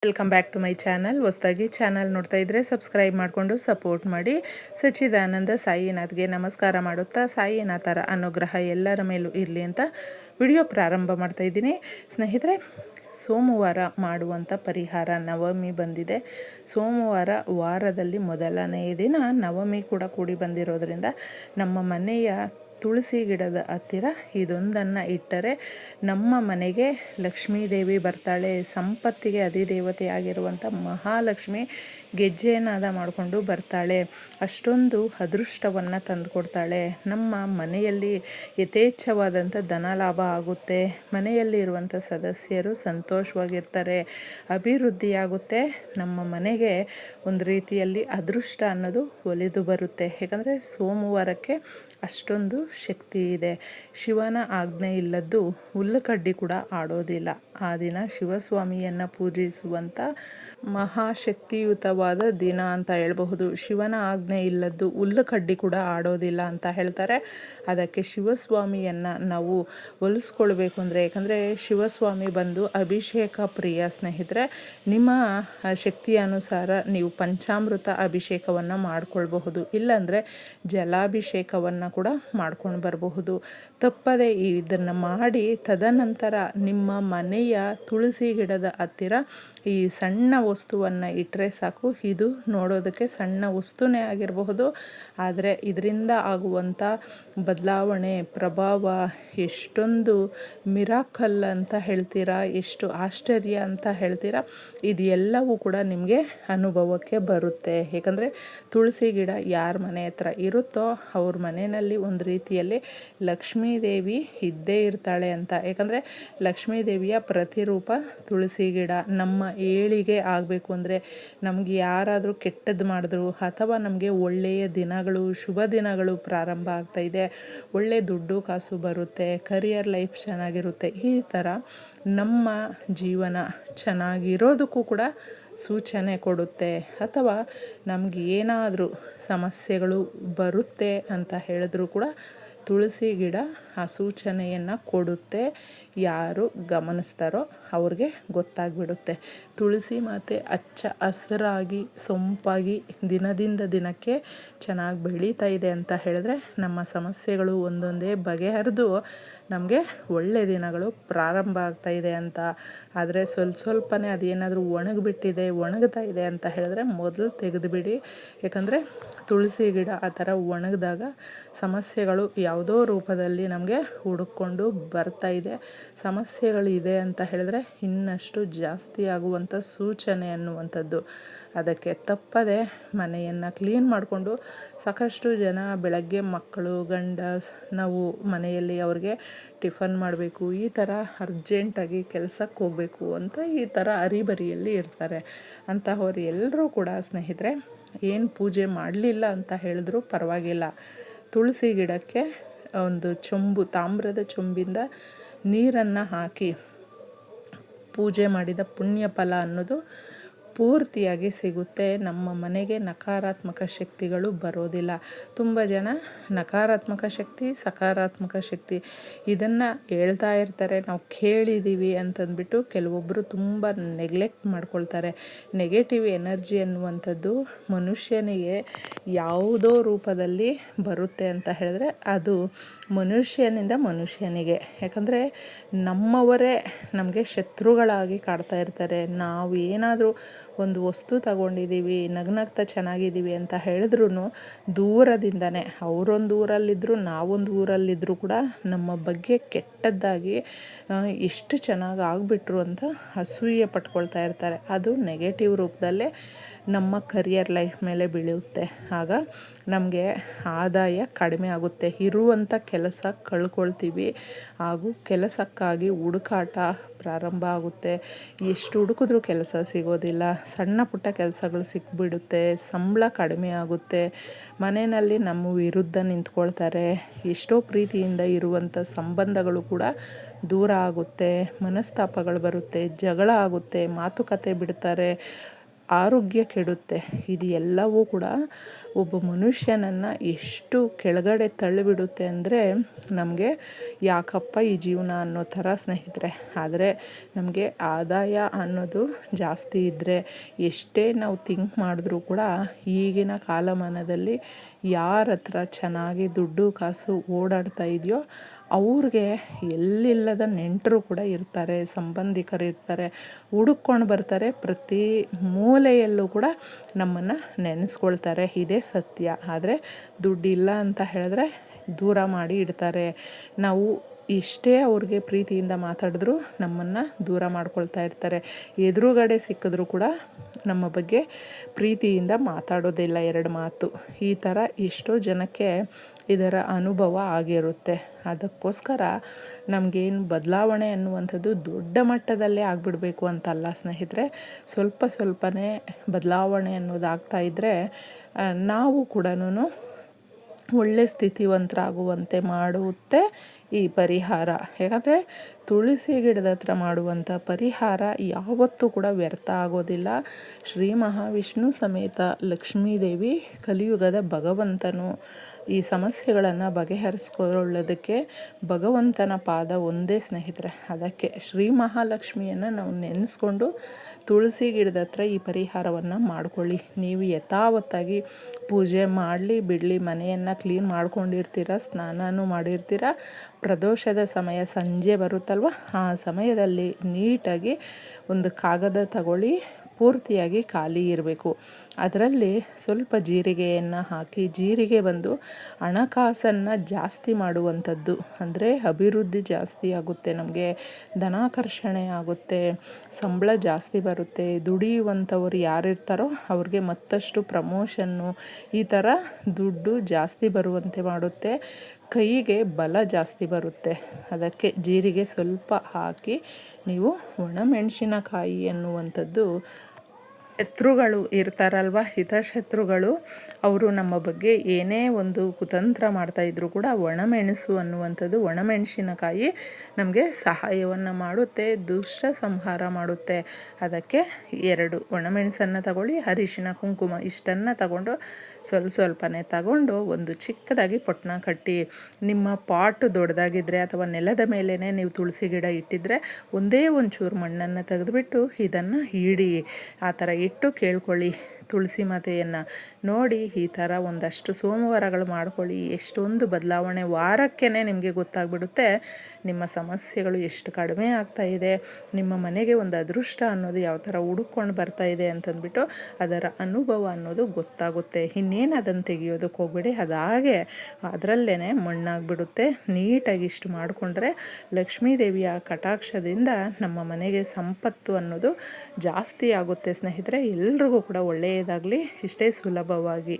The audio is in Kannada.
Welcome back to my channel. ಹೊಸದಾಗಿ ಚಾನಲ್ ನೋಡ್ತಾ ಇದ್ದರೆ ಸಬ್ಸ್ಕ್ರೈಬ್ ಮಾಡಿಕೊಂಡು ಸಪೋರ್ಟ್ ಮಾಡಿ. ಸಚ್ಚಿದಾನಂದ ಸಾಯಿನಾಥ್ಗೆ ನಮಸ್ಕಾರ ಮಾಡುತ್ತಾ ಸಾಯಿನಾಥರ ಅನುಗ್ರಹ ಎಲ್ಲರ ಮೇಲೂ ಇರಲಿ ಅಂತ ವಿಡಿಯೋ ಪ್ರಾರಂಭ ಮಾಡ್ತಾ ಇದ್ದೀನಿ. ಸ್ನೇಹಿತರೆ, ಸೋಮವಾರ ಮಾಡುವಂಥ ಪರಿಹಾರ. ನವಮಿ ಬಂದಿದೆ. ಸೋಮವಾರ ವಾರದಲ್ಲಿ ಮೊದಲನೆಯ ದಿನ ನವಮಿ ಕೂಡ ಕೂಡಿ ಬಂದಿರೋದ್ರಿಂದ ನಮ್ಮ ಮನೆಯ ತುಳಸಿ ಗಿಡದ ಹತ್ತಿರ ಇದೊಂದನ್ನು ಇಟ್ಟರೆ ನಮ್ಮ ಮನೆಗೆ ಲಕ್ಷ್ಮೀದೇವಿ ಬರ್ತಾಳೆ. ಸಂಪತ್ತಿಗೆ ಅಧಿದೇವತೆಯಾಗಿರುವಂಥ ಮಹಾಲಕ್ಷ್ಮಿ ಗೆಜ್ಜೆನಾದ ಮಾಡಿಕೊಂಡು ಬರ್ತಾಳೆ. ಅಷ್ಟೊಂದು ಅದೃಷ್ಟವನ್ನು ತಂದುಕೊಡ್ತಾಳೆ. ನಮ್ಮ ಮನೆಯಲ್ಲಿ ಯಥೇಚ್ಛವಾದಂಥ ಧನಲಾಭ ಆಗುತ್ತೆ. ಮನೆಯಲ್ಲಿ ಇರುವಂಥ ಸದಸ್ಯರು ಸಂತೋಷವಾಗಿರ್ತಾರೆ, ಅಭಿವೃದ್ಧಿಯಾಗುತ್ತೆ. ನಮ್ಮ ಮನೆಗೆ ಒಂದು ರೀತಿಯಲ್ಲಿ ಅದೃಷ್ಟ ಅನ್ನೋದು ಒಲಿದು ಬರುತ್ತೆ. ಯಾಕಂದರೆ ಸೋಮವಾರಕ್ಕೆ ಅಷ್ಟೊಂದು ಶಕ್ತಿ ಇದೆ. ಶಿವನ ಆಜ್ಞೆ ಇಲ್ಲದ್ದು ಹುಲ್ಲುಕಡ್ಡಿ ಕೂಡ ಆಡೋದಿಲ್ಲ. ಆ ದಿನ ಶಿವಸ್ವಾಮಿಯನ್ನು ಪೂಜಿಸುವಂಥ ಮಹಾಶಕ್ತಿಯುತವಾದ ದಿನ ಅಂತ ಹೇಳಬಹುದು. ಶಿವನ ಆಜ್ಞೆ ಇಲ್ಲದ್ದು ಹುಲ್ಲುಕಡ್ಡಿ ಕೂಡ ಆಡೋದಿಲ್ಲ ಅಂತ ಹೇಳ್ತಾರೆ. ಅದಕ್ಕೆ ಶಿವಸ್ವಾಮಿಯನ್ನು ನಾವು ಒಲಿಸ್ಕೊಳ್ಬೇಕು ಅಂದರೆ, ಯಾಕಂದರೆ ಶಿವಸ್ವಾಮಿ ಬಂದು ಅಭಿಷೇಕ ಪ್ರಿಯ. ಸ್ನೇಹಿತರೆ, ನಿಮ್ಮ ಶಕ್ತಿಯ ಅನುಸಾರ ನೀವು ಪಂಚಾಮೃತ ಅಭಿಷೇಕವನ್ನು ಮಾಡ್ಕೊಳ್ಬಹುದು, ಇಲ್ಲಾಂದರೆ ಜಲಾಭಿಷೇಕವನ್ನು ಕೂಡ ಮಾಡ್ಕೊಂಡು ಬರಬಹುದು. ತಪ್ಪದೆ ಇದನ್ನು ಮಾಡಿ ತದನಂತರ ನಿಮ್ಮ ಮನೆಯ ತುಳಸಿ ಗಿಡದ ಹತ್ತಿರ ಈ ಸಣ್ಣ ವಸ್ತುವನ್ನು ಇಟ್ಟರೆ ಸಾಕು. ಇದು ನೋಡೋದಕ್ಕೆ ಸಣ್ಣ ವಸ್ತುನೇ ಆಗಿರಬಹುದು, ಆದರೆ ಇದರಿಂದ ಆಗುವಂಥ ಬದಲಾವಣೆ ಪ್ರಭಾವ ಎಷ್ಟೊಂದು ಮಿರಾಕಲ್ ಅಂತ ಹೇಳ್ತೀರಾ, ಎಷ್ಟು ಆಶ್ಚರ್ಯ ಅಂತ ಹೇಳ್ತೀರಾ, ಇದು ಎಲ್ಲವೂ ಕೂಡ ನಿಮಗೆ ಅನುಭವಕ್ಕೆ ಬರುತ್ತೆ. ಏಕೆಂದರೆ ತುಳಸಿ ಗಿಡ ಯಾರ ಮನೆ ಹತ್ರ ಇರುತ್ತೋ ಅವ್ರ ಮನೆಯಲ್ಲಿ ಒಂದು ರೀತಿಯಲ್ಲಿ ಲಕ್ಷ್ಮೀದೇವಿ ಇದ್ದೇ ಇರ್ತಾಳೆ ಅಂತ. ಯಾಕಂದರೆ ಲಕ್ಷ್ಮೀದೇವಿಯ ಪ್ರತಿರೂಪ ತುಳಸಿ ಗಿಡ. ನಮ್ಮ ಏಳಿಗೆ ಆಗಬೇಕು ಅಂದರೆ, ನಮಗೆ ಯಾರಾದರೂ ಕೆಟ್ಟದ್ದು ಮಾಡಿದ್ರು ಅಥವಾ ನಮಗೆ ಒಳ್ಳೆಯ ದಿನಗಳು ಶುಭ ದಿನಗಳು ಪ್ರಾರಂಭ ಆಗ್ತಾಯಿದೆ, ಒಳ್ಳೆ ದುಡ್ಡು ಕಾಸು ಬರುತ್ತೆ, ಕರಿಯರ್ ಲೈಫ್ ಚೆನ್ನಾಗಿರುತ್ತೆ, ಈ ಥರ ನಮ್ಮ ಜೀವನ ಚೆನ್ನಾಗಿರೋದಕ್ಕೂ ಕೂಡ ಸೂಚನೆ ಕೊಡುತ್ತೆ. ಅಥವಾ ನಮಗೆ ಏನಾದರೂ ಸಮಸ್ಯೆಗಳು ಬರುತ್ತೆ ಅಂತ ಹೇಳಿದ್ರೂ ಕೂಡ ತುಳಸಿ ಗಿಡ ಆ ಸೂಚನೆಯನ್ನು ಕೊಡುತ್ತೆ. ಯಾರು ಗಮನಿಸ್ತಾರೋ ಅವ್ರಿಗೆ ಗೊತ್ತಾಗ್ಬಿಡುತ್ತೆ. ತುಳಸಿ ಮಾತೆ ಹಚ್ಚ ಹಸಿರಾಗಿ ಸೊಂಪಾಗಿ ದಿನದಿಂದ ದಿನಕ್ಕೆ ಚೆನ್ನಾಗಿ ಬೆಳೀತಾ ಇದೆ ಅಂತ ಹೇಳಿದ್ರೆ ನಮ್ಮ ಸಮಸ್ಯೆಗಳು ಒಂದೊಂದೇ ಬಗೆಹರಿದು ನಮಗೆ ಒಳ್ಳೆಯ ದಿನಗಳು ಪ್ರಾರಂಭ ಆಗ್ತಾ ಇದೆ ಅಂತ. ಆದರೆ ಸ್ವಲ್ಪನೇ ಅದೇನಾದರೂ ಒಣಗ್ತಾ ಇದೆ ಅಂತ ಹೇಳಿದ್ರೆ ಮೊದಲು ತೆಗೆದುಬಿಡಿ. ಯಾಕಂದರೆ ತುಳಸಿ ಗಿಡ ಆ ಥರ ಒಣಗಿದಾಗ ಸಮಸ್ಯೆಗಳು ಯಾವುದೋ ರೂಪದಲ್ಲಿ ನಮಗೆ ಹುಡುಕೊಂಡು ಬರ್ತಾ ಇದೆ. ಸಮಸ್ಯೆಗಳಿದೆ ಅಂತ ಹೇಳಿದ್ರೆ ಇನ್ನಷ್ಟು ಜಾಸ್ತಿ ಆಗುವಂಥ ಸೂಚನೆ ಅನ್ನುವಂಥದ್ದು. ಅದಕ್ಕೆ ತಪ್ಪದೆ ಮನೆಯನ್ನು ಕ್ಲೀನ್ ಮಾಡಿಕೊಂಡು, ಸಾಕಷ್ಟು ಜನ ಬೆಳಗ್ಗೆ ಮಕ್ಕಳು ಗಂಡ ನಾವು ಮನೆಯಲ್ಲಿ ಅವ್ರಿಗೆ ಟಿಫನ್ ಮಾಡಬೇಕು, ಈ ಥರ ಅರ್ಜೆಂಟಾಗಿ ಕೆಲಸಕ್ಕೆ ಹೋಗಬೇಕು ಅಂತ ಈ ಥರ ಅರಿಬರಿಯಲ್ಲಿ ಇರ್ತಾರೆ. ಅಂತಹವ್ರು ಎಲ್ಲರೂ ಕೂಡ ಸ್ನೇಹಿತರೆ, ಏನು ಪೂಜೆ ಮಾಡಲಿಲ್ಲ ಅಂತ ಹೇಳಿದ್ರು ಪರವಾಗಿಲ್ಲ, ತುಳಸಿ ಗಿಡಕ್ಕೆ ಒಂದು ಚೊಂಬು, ತಾಮ್ರದ ಚೊಂಬಿಂದ ನೀರನ್ನು ಹಾಕಿ ಪೂಜೆ ಮಾಡಿದ ಪುಣ್ಯ ಫಲ ಅನ್ನೋದು ಪೂರ್ತಿಯಾಗಿ ಸಿಗುತ್ತೆ. ನಮ್ಮ ಮನೆಗೆ ನಕಾರಾತ್ಮಕ ಶಕ್ತಿಗಳು ಬರೋದಿಲ್ಲ. ತುಂಬ ಜನ ನಕಾರಾತ್ಮಕ ಶಕ್ತಿ ಸಕಾರಾತ್ಮಕ ಶಕ್ತಿ ಇದನ್ನು ಹೇಳ್ತಾ ಇರ್ತಾರೆ, ನಾವು ಕೇಳಿದ್ದೀವಿ ಅಂತಂದ್ಬಿಟ್ಟು ಕೆಲವೊಬ್ಬರು ತುಂಬ ನೆಗ್ಲೆಕ್ಟ್ ಮಾಡ್ಕೊಳ್ತಾರೆ. ನೆಗೆಟಿವ್ ಎನರ್ಜಿ ಅನ್ನುವಂಥದ್ದು ಮನುಷ್ಯನಿಗೆ ಯಾವುದೋ ರೂಪದಲ್ಲಿ ಬರುತ್ತೆ ಅಂತ ಹೇಳಿದ್ರೆ ಅದು ಮನುಷ್ಯನಿಂದ ಮನುಷ್ಯನಿಗೆ. ಯಾಕಂದರೆ ನಮ್ಮವರೇ ನಮಗೆ ಶತ್ರುಗಳಾಗಿ ಕಾಡ್ತಾ ಇರ್ತಾರೆ. ನಾವು ಏನಾದರೂ ಒಂದು ವಸ್ತು ತಗೊಂಡಿದ್ದೀವಿ, ನಗ್ನಗ್ತಾ ಚೆನ್ನಾಗಿದ್ದೀವಿ ಅಂತ ಹೇಳಿದ್ರೂ ದೂರದಿಂದನೇ, ಅವರೊಂದು ಊರಲ್ಲಿದ್ದರೂ ನಾವೊಂದು ಊರಲ್ಲಿದ್ದರೂ ಕೂಡ ನಮ್ಮ ಬಗ್ಗೆ ಕೆಟ್ಟದ್ದಾಗಿ ಎಷ್ಟು ಚೆನ್ನಾಗಿ ಆಗಿಬಿಟ್ರು ಅಂತ ಅಸೂಯೆ ಪಟ್ಕೊಳ್ತಾ ಇರ್ತಾರೆ. ಅದು ನೆಗೆಟಿವ್ ರೂಪದಲ್ಲೇ ನಮ್ಮ ಕರಿಯರ್ ಲೈಫ್ ಮೇಲೆ ಬೀಳುತ್ತೆ. ಆಗ ನಮಗೆ ಆದಾಯ ಕಡಿಮೆ ಆಗುತ್ತೆ, ಇರುವಂಥ ಕೆಲಸ ಕಳ್ಕೊಳ್ತೀವಿ, ಹಾಗೂ ಕೆಲಸಕ್ಕಾಗಿ ಹುಡುಕಾಟ ಪ್ರಾರಂಭ ಆಗುತ್ತೆ. ಎಷ್ಟು ಹುಡುಕಿದ್ರೂ ಕೆಲಸ ಸಿಗೋದಿಲ್ಲ, ಸಣ್ಣ ಪುಟ್ಟ ಕೆಲಸಗಳು ಸಿಕ್ಬಿಡುತ್ತೆ, ಸಂಬಳ ಕಡಿಮೆ ಆಗುತ್ತೆ, ಮನೆಯಲ್ಲಿ ನಮ್ಮ ವಿರುದ್ಧ ನಿಂತ್ಕೊಳ್ತಾರೆ, ಎಷ್ಟೋ ಪ್ರೀತಿಯಿಂದ ಇರುವಂಥ ಸಂಬಂಧಗಳು ಕೂಡ ದೂರ ಆಗುತ್ತೆ, ಮನಸ್ತಾಪಗಳು ಬರುತ್ತೆ, ಜಗಳ ಆಗುತ್ತೆ, ಮಾತುಕತೆ ಬಿಡ್ತಾರೆ. ಆರೋಗ್ಯ ಕೆಡುತ್ತೆ. ಇದು ಎಲ್ಲವೂ ಕೂಡ ಒಬ್ಬ ಮನುಷ್ಯನನ್ನು ಎಷ್ಟು ಕೆಳಗಡೆ ತಳ್ಳಿಬಿಡುತ್ತೆ ಅಂದರೆ ನಮಗೆ ಯಾಕಪ್ಪ ಈ ಜೀವನ ಅನ್ನೋ ಥರ ಸ್ನೇಹಿತರೆ. ಆದರೆ ನಮಗೆ ಆದಾಯ ಅನ್ನೋದು ಜಾಸ್ತಿ ಇದ್ದರೆ ಎಷ್ಟೇ ನಾವು ಥಿಂಕ್ ಮಾಡಿದ್ರೂ ಕೂಡ ಈಗಿನ ಕಾಲಮಾನದಲ್ಲಿ ಯಾರ ಹತ್ರ ಚೆನ್ನಾಗಿ ದುಡ್ಡು ಕಾಸು ಓಡಾಡ್ತಾ ಇದೆಯೋ ಅವ್ರಿಗೆ ಎಲ್ಲಿಲ್ಲದ ನೆಂಟರು ಕೂಡ ಇರ್ತಾರೆ, ಸಂಬಂಧಿಕರು ಇರ್ತಾರೆ, ಹುಡುಕೊಂಡು ಬರ್ತಾರೆ. ಪ್ರತಿ ಮೂಲೆಯಲ್ಲೂ ಕೂಡ ನಮ್ಮನ್ನು ನೆನೆಸ್ಕೊಳ್ತಾರೆ. ಇದೇ ಸತ್ಯ. ಆದರೆ ದುಡ್ಡಿಲ್ಲ ಅಂತ ಹೇಳಿದ್ರೆ ದೂರ ಮಾಡಿ ಇಡ್ತಾರೆ. ನಾವು ಇಷ್ಟೇ ಅವ್ರಿಗೆ ಪ್ರೀತಿಯಿಂದ ಮಾತಾಡಿದ್ರು ನಮ್ಮನ್ನು ದೂರ ಮಾಡ್ಕೊಳ್ತಾ ಇರ್ತಾರೆ. ಎದುರುಗಡೆ ಸಿಕ್ಕಿದ್ರೂ ಕೂಡ ನಮ್ಮ ಬಗ್ಗೆ ಪ್ರೀತಿಯಿಂದ ಮಾತಾಡೋದಿಲ್ಲ, ಎರಡು ಮಾತು. ಈ ಥರ ಎಷ್ಟೋ ಜನಕ್ಕೆ ಇದರ ಅನುಭವ ಆಗಿರುತ್ತೆ. ಅದಕ್ಕೋಸ್ಕರ ನಮಗೇನು ಬದಲಾವಣೆ ಅನ್ನುವಂಥದ್ದು ದೊಡ್ಡ ಮಟ್ಟದಲ್ಲೇ ಆಗಿಬಿಡಬೇಕು ಅಂತಲ್ಲ ಸ್ನೇಹಿತರೆ. ಸ್ವಲ್ಪ ಸ್ವಲ್ಪನೇ ಬದಲಾವಣೆ ಅನ್ನೋದಾಗ್ತಾ ಇದ್ದರೆ ನಾವು ಕೂಡ ಒಳ್ಳೆ ಸ್ಥಿತಿವಂತರಾಗುವಂತೆ ಮಾಡುತ್ತೆ ಈ ಪರಿಹಾರ. ಯಾಕಂದರೆ ತುಳಸಿ ಗಿಡದ ಹತ್ರ ಮಾಡುವಂಥ ಪರಿಹಾರ ಯಾವತ್ತೂ ಕೂಡ ವ್ಯರ್ಥ ಆಗೋದಿಲ್ಲ. ಶ್ರೀ ಮಹಾವಿಷ್ಣು ಸಮೇತ ಲಕ್ಷ್ಮೀದೇವಿ ಕಲಿಯುಗದ ಭಗವಂತನು ಈ ಸಮಸ್ಯೆಗಳನ್ನು ಬಗೆಹರಿಸ್ಕೊಳ್ಳೋದಕ್ಕೆ ಭಗವಂತನ ಪಾದ ಒಂದೇ ಸ್ನೇಹಿತರೆ. ಅದಕ್ಕೆ ಶ್ರೀ ಮಹಾಲಕ್ಷ್ಮಿಯನ್ನು ನಾವು ನೆನೆಸ್ಕೊಂಡು ತುಳಸಿ ಗಿಡದ ಹತ್ರ ಈ ಪರಿಹಾರವನ್ನು ಮಾಡಿಕೊಳ್ಳಿ. ನೀವು ಯಥಾವತ್ತಾಗಿ ಪೂಜೆ ಮಾಡಲಿ ಬಿಡಲಿ, ಮನೆಯನ್ನು ಕ್ಲೀನ್ ಮಾಡ್ಕೊಂಡಿರ್ತೀರ, ಸ್ನಾನನೂ ಮಾಡಿರ್ತೀರ. ಪ್ರದೋಷದ ಸಮಯ ಸಂಜೆ ಬರುತ್ತಲ್ವ, ಆ ಸಮಯದಲ್ಲಿ ನೀಟಾಗಿ ಒಂದು ಕಾಗದ ತಗೊಳ್ಳಿ, ಪೂರ್ತಿಯಾಗಿ ಖಾಲಿ ಇರಬೇಕು. ಅದರಲ್ಲಿ ಸ್ವಲ್ಪ ಜೀರಿಗೆಯನ್ನು ಹಾಕಿ, ಜೀರಿಗೆ ಬಂದು ಹಣಕಾಸನ್ನು ಜಾಸ್ತಿ ಮಾಡುವಂಥದ್ದು. ಅಂದರೆ ಅಭಿವೃದ್ಧಿ ಜಾಸ್ತಿ ಆಗುತ್ತೆ, ನಮಗೆ ಧನಾಕರ್ಷಣೆ ಆಗುತ್ತೆ, ಸಂಬಳ ಜಾಸ್ತಿ ಬರುತ್ತೆ. ದುಡಿಯುವಂಥವ್ರು ಯಾರಿರ್ತಾರೋ ಅವ್ರಿಗೆ ಮತ್ತಷ್ಟು ಪ್ರಮೋಷನ್ನು, ಈ ಥರ ದುಡ್ಡು ಜಾಸ್ತಿ ಬರುವಂತೆ ಮಾಡುತ್ತೆ. ಕೈಗೆ ಬಲ ಜಾಸ್ತಿ ಬರುತ್ತೆ. ಅದಕ್ಕೆ ಜೀರಿಗೆ ಸ್ವಲ್ಪ ಹಾಕಿ ನೀವು ಒಣಮೆಣಸಿನಕಾಯಿ ಎನ್ನುವಂಥದ್ದು, ಶತ್ರುಗಳು ಇರ್ತಾರಲ್ವ, ಹಿತಶತ್ರುಗಳು, ಅವರು ನಮ್ಮ ಬಗ್ಗೆ ಏನೇ ಒಂದು ಕುತಂತ್ರ ಮಾಡ್ತಾಯಿದ್ರು ಕೂಡ ಒಣಮೆಣಸು ಅನ್ನುವಂಥದ್ದು, ಒಣಮೆಣಸಿನಕಾಯಿ ನಮಗೆ ಸಹಾಯವನ್ನು ಮಾಡುತ್ತೆ, ದುಷ್ಟ ಸಂಹಾರ ಮಾಡುತ್ತೆ. ಅದಕ್ಕೆ 2 ಒಣಮೆಣಸನ್ನು ತಗೊಳ್ಳಿ, ಅರಿಶಿನ ಕುಂಕುಮ ಇಷ್ಟನ್ನು ತಗೊಂಡು ಸ್ವಲ್ಪನೇ ತಗೊಂಡು ಒಂದು ಚಿಕ್ಕದಾಗಿ ಪೊಟ್ಟಣ ಕಟ್ಟಿ, ನಿಮ್ಮ ಪಾಟು ದೊಡ್ಡದಾಗಿದ್ದರೆ ಅಥವಾ ನೆಲದ ಮೇಲೇ ನೀವು ತುಳಸಿ ಗಿಡ ಇಟ್ಟಿದ್ರೆ ಒಂದೇ ಒಂಚೂರು ಮಣ್ಣನ್ನು ತೆಗೆದುಬಿಟ್ಟು ಇದನ್ನು ಇಡಿ. ಆ ಥರ ಇಟ್ಟು ಕೇಳ್ಕೊಳ್ಳಿ ತುಳಸಿ ಮಾತೆಯನ್ನು. ನೋಡಿ, ಈ ಥರ ಒಂದಷ್ಟು ಸೋಮವಾರಗಳು ಮಾಡ್ಕೊಳ್ಳಿ. ಎಷ್ಟೊಂದು ಬದಲಾವಣೆ ವಾರಕ್ಕೇ ನಿಮಗೆ ಗೊತ್ತಾಗ್ಬಿಡುತ್ತೆ ನಿಮ್ಮ ಸಮಸ್ಯೆಗಳು ಎಷ್ಟು ಕಡಿಮೆ ಆಗ್ತಾ ಇದೆ, ನಿಮ್ಮ ಮನೆಗೆ ಒಂದು ಅದೃಷ್ಟ ಅನ್ನೋದು ಯಾವ ಥರ ಹುಡುಕೊಂಡು ಬರ್ತಾ ಇದೆ ಅಂತಂದ್ಬಿಟ್ಟು ಅದರ ಅನುಭವ ಅನ್ನೋದು ಗೊತ್ತಾಗುತ್ತೆ. ಇನ್ನೇನು ಅದನ್ನು ತೆಗಿಯೋದಕ್ಕೆ ಹೋಗ್ಬೇಡಿ, ಅದಾಗೆ ಅದರಲ್ಲೇ ಮಣ್ಣಾಗ್ಬಿಡುತ್ತೆ. ನೀಟಾಗಿ ಇಷ್ಟು ಮಾಡಿಕೊಂಡ್ರೆ ಲಕ್ಷ್ಮೀದೇವಿಯ ಕಟಾಕ್ಷದಿಂದ ನಮ್ಮ ಮನೆಗೆ ಸಂಪತ್ತು ಅನ್ನೋದು ಜಾಸ್ತಿ ಆಗುತ್ತೆ ಸ್ನೇಹಿತರೆ. ಎಲ್ರಿಗೂ ಕೂಡ ಒಳ್ಳೆಯದಾಗಲಿ. ಇಷ್ಟೇ ಸುಲಭವಾಗಿ